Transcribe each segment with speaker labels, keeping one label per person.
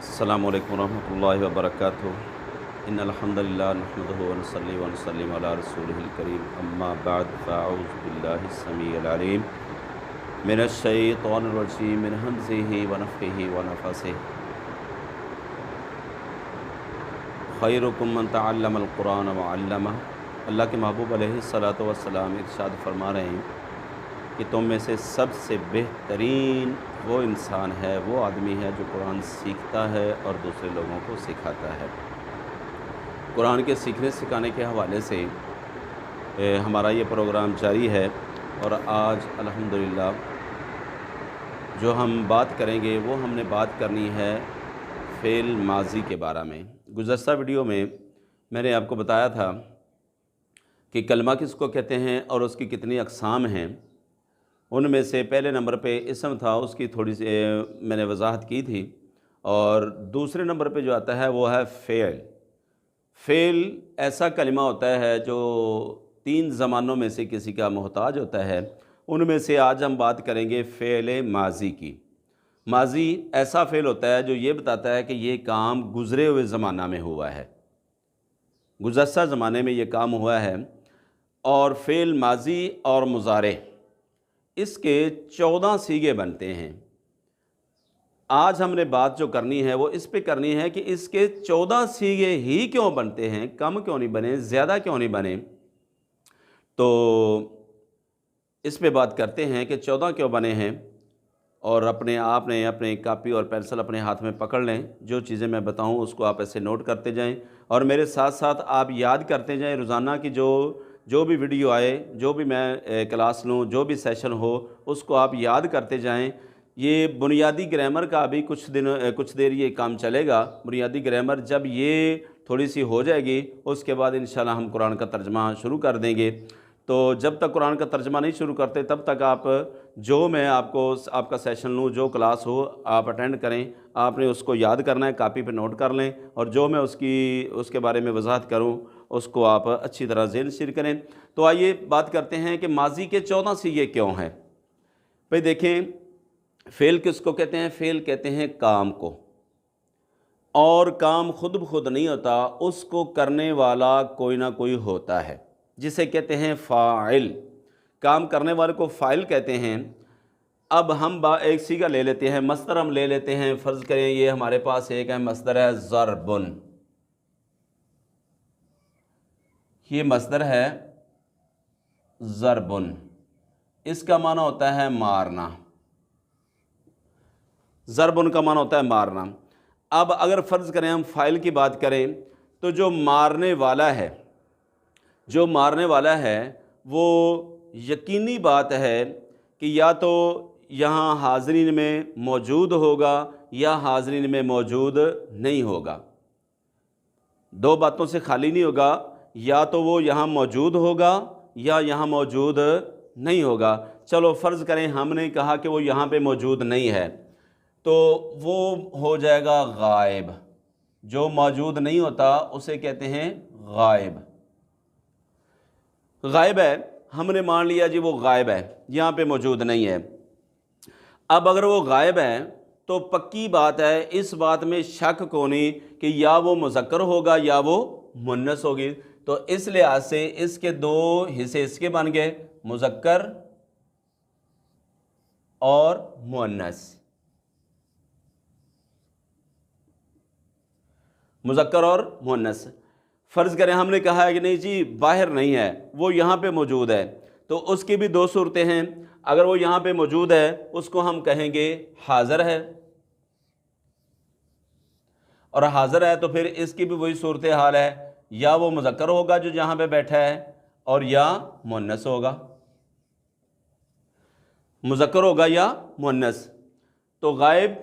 Speaker 1: अस्सलामु अलैकुम रहमतुल्लाहि व बरकातुहू। इन्नल हम्दुलिल्लाह नहमदुहु व नुसल्ली व नुसल्लिमु अला रसूलिहिल करीम। अम्मा बाद फ़अऊज़ु बिल्लाहिस समीइल अलीम मिनश शैतानिर रजीम मिन हम्ज़िहि व नफ़्ख़िहि व नफ़्सिहि। खैरुकुम मन तअल्लमल कुरान व अल्लमह। अल्लाह के महबूब अलैहिस्सलातु वस्सलाम इरशाद फरमा रहे हैं कि तुम में से सबसे बेहतरीन वो इंसान है, वो आदमी है जो कुरान सीखता है और दूसरे लोगों को सिखाता है। कुरान के सीखने सिखाने के हवाले से हमारा ये प्रोग्राम जारी है और आज अल्हम्दुलिल्लाह जो हम बात करेंगे वो हमने बात करनी है फ़ेल माज़ी के बारे में। गुज़श्ता वीडियो में मैंने आपको बताया था कि कलमा किसको कहते हैं और उसकी कितनी अक़साम हैं। उनमें से पहले नंबर पे इसम था, उसकी थोड़ी सी मैंने वजाहत की थी, और दूसरे नंबर पे जो आता है वो है फ़ेल। फ़ेल ऐसा कलिमा होता है जो तीन ज़मानों में से किसी का मोहताज होता है। उनमें से आज हम बात करेंगे फ़ेल माज़ी की। माज़ी ऐसा फ़ेल होता है जो ये बताता है कि ये काम गुज़रे हुए ज़माना में हुआ है, गुज़श्ता ज़माने में ये काम हुआ है। और फ़ेल माज़ी और मुज़ारे इसके 14 सीगे बनते हैं। आज हमने बात जो करनी है वो इस पे करनी है कि इसके 14 सीगे ही क्यों बनते हैं, कम क्यों नहीं बने, ज़्यादा क्यों नहीं बने। तो इस पे बात करते हैं कि 14 क्यों बने हैं। और अपने कापी और पेंसिल अपने हाथ में पकड़ लें। जो चीज़ें मैं बताऊं उसको आप ऐसे नोट करते जाएं और मेरे साथ साथ आप याद करते जाएं रोज़ाना की जो भी वीडियो आए, जो भी मैं क्लास लूँ, जो भी सेशन हो, उसको आप याद करते जाएं। ये बुनियादी ग्रामर का अभी कुछ देर ये काम चलेगा। बुनियादी ग्रामर जब ये थोड़ी सी हो जाएगी उसके बाद इंशाल्लाह हम कुरान का तर्जमा शुरू कर देंगे। तो जब तक कुरान का तर्जमा नहीं शुरू करते तब तक आप जो मैं आपका सेशन लूँ, जो क्लास हो आप अटेंड करें। आपने उसको याद करना है, कापी पे नोट कर लें, और जो मैं उसके बारे में वजाहत करूँ उसको आप अच्छी तरह ज़हन नशीर करें। तो आइए बात करते हैं कि माजी के 14 सीगे क्यों हैं। भाई देखें, फ़ेल किसको कहते हैं? फ़ेल कहते हैं काम को, और काम खुद ब खुद नहीं होता, उसको करने वाला कोई ना कोई होता है जिसे कहते हैं फ़ाइल। काम करने वाले को फ़ाइल कहते हैं। अब हम एक सीगा ले लेते हैं, मस्दर हम ले लेते हैं। फ़र्ज़ करें ये हमारे पास एक है मस्दर है ज़रबुन। ये मस्दर है ज़रबुन, इसका माना होता है मारना। ज़रबुन का माना होता है मारना। अब अगर फ़र्ज़ करें हम फ़ाइल की बात करें तो जो मारने वाला है वो यकीनी बात है कि या तो यहाँ हाज़रीन में मौजूद होगा या हाज़रीन में मौजूद नहीं होगा। दो बातों से खाली नहीं होगा, या तो वो यहाँ मौजूद होगा या यहाँ मौजूद नहीं होगा। चलो फ़र्ज़ करें हमने कहा कि वो यहाँ पे मौजूद नहीं है, तो वो हो जाएगा गायब। जो मौजूद नहीं होता उसे कहते हैं गायब। गायब है, हमने मान लिया जी वो गायब है, यहाँ पे मौजूद नहीं है। अब अगर वो गायब है तो पक्की बात है, इस बात में शक को नहीं कि या वो मुज़क्कर होगा या वो मुन्नस होगी। तो इस लिहाज से इसके दो हिस्से इसके बन गए, मुज़क्कर और मुन्नस। मुज़क्कर और मुन्नस। फ़र्ज़ करें हमने कहा है कि नहीं जी बाहर नहीं है, वो यहाँ पे मौजूद है, तो उसकी भी दो सूरतें हैं। अगर वो यहाँ पे मौजूद है उसको हम कहेंगे हाज़िर है, और हाज़िर है तो फिर इसकी भी वही सूरत हाल है, या वो मुज़क्कर होगा जो यहाँ पे बैठा है और या मुन्नस होगा, मुज़क्कर होगा या मुन्नस। तो गायब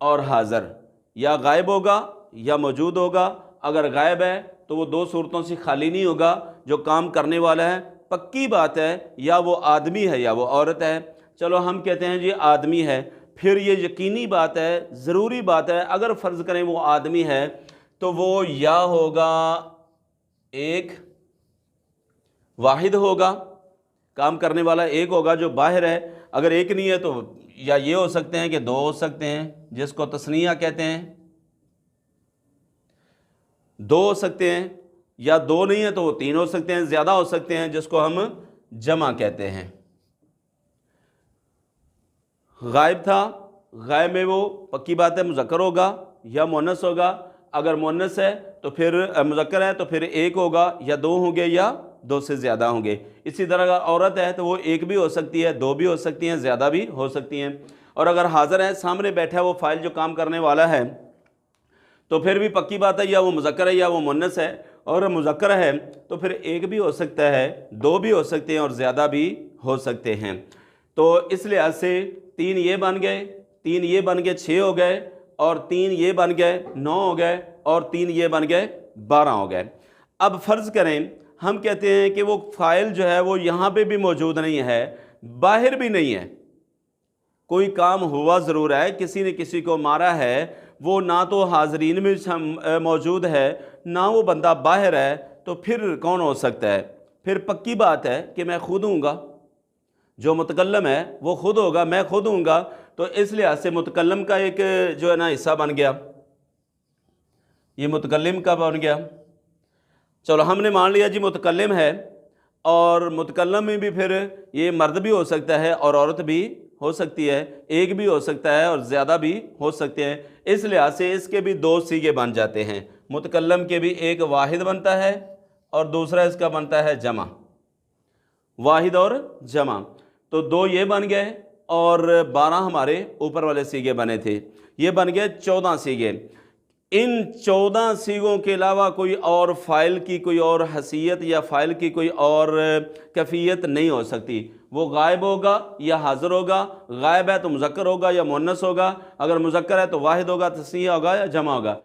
Speaker 1: और हाज़िर, या गायब होगा या मौजूद होगा। अगर गायब है तो वो दो सूरतों से खाली नहीं होगा। जो काम करने वाला है पक्की बात है या वो आदमी है या वो औरत है। चलो हम कहते हैं जी आदमी है, फिर ये यकीनी बात है, ज़रूरी बात है, अगर फ़र्ज़ करें वो आदमी है तो वो या होगा एक वाहिद होगा, काम करने वाला एक होगा जो बाहर है। अगर एक नहीं है तो या ये हो सकते हैं कि दो हो सकते हैं, जिसको तस्नीया कहते हैं, दो हो सकते हैं, या दो नहीं है तो वो तीन हो सकते हैं, ज़्यादा हो सकते हैं, जिसको हम जमा कहते हैं। गायब था, गायब में वो पक्की बात है मुज़क्कर होगा या मुअन्नस होगा। अगर मुअन्नस है तो फिर मुज़क्कर है तो फिर एक होगा या दो होंगे या दो से ज़्यादा होंगे। इसी तरह अगर औरत है तो वो एक भी हो सकती है, दो भी हो सकती हैं, ज़्यादा भी हो सकती हैं। और अगर हाज़िर है, सामने बैठा है वो फ़ाइल जो काम करने वाला है, तो फिर भी पक्की बात है या वो मुज़क्कर है या वो मुअन्नस है। और मुज़क्कर है तो फिर एक भी हो सकता है, दो भी हो सकते हैं और ज़्यादा भी हो सकते हैं। तो इस लिहाज से तीन ये बन गए, तीन ये बन गए, 6 हो गए, और तीन ये बन गए 9 हो गए, और तीन ये बन गए 12 हो गए। अब फ़र्ज़ करें हम कहते हैं कि वो फ़ाइल जो है वो यहाँ पे भी मौजूद नहीं है, बाहर भी नहीं है, कोई काम हुआ ज़रूर है, किसी ने किसी को मारा है, वो ना तो हाज़रीन में मौजूद है ना वो बंदा बाहर है, तो फिर कौन हो सकता है? फिर पक्की बात है कि मैं खुद हूँगा, जो मुतकल्लम है वो खुद होगा, मैं खुद हूँगा। तो इस लिहाज से मुतकल्लम का एक जो है ना हिस्सा बन गया, ये मुतकल्लिम का बन गया। चलो हमने मान लिया जी मुतकल्लिम है, और मुतकल्लम में भी फिर ये मर्द भी हो सकता है और औरत भी हो सकती है, एक भी हो सकता है और ज़्यादा भी हो सकते हैं। इस लिहाज से इसके भी दो सीगे बन जाते हैं। मुतकल्लम के भी एक वाहिद बनता है और दूसरा इसका बनता है जमा, वाहिद और जमा। तो दो ये बन गए और 12 हमारे ऊपर वाले सीगे बने थे, ये बन गए 14 सीगे। इन 14 सीगों के अलावा कोई और फ़ाइल की कोई और हैसियत या फ़ाइल की कोई और कैफियत नहीं हो सकती। वो गायब होगा या हाज़िर होगा, गायब है तो मुज़क्कर होगा या मुअन्नस होगा, अगर मुज़क्कर है तो वाहिद होगा, तस्नीया होगा या जमा होगा।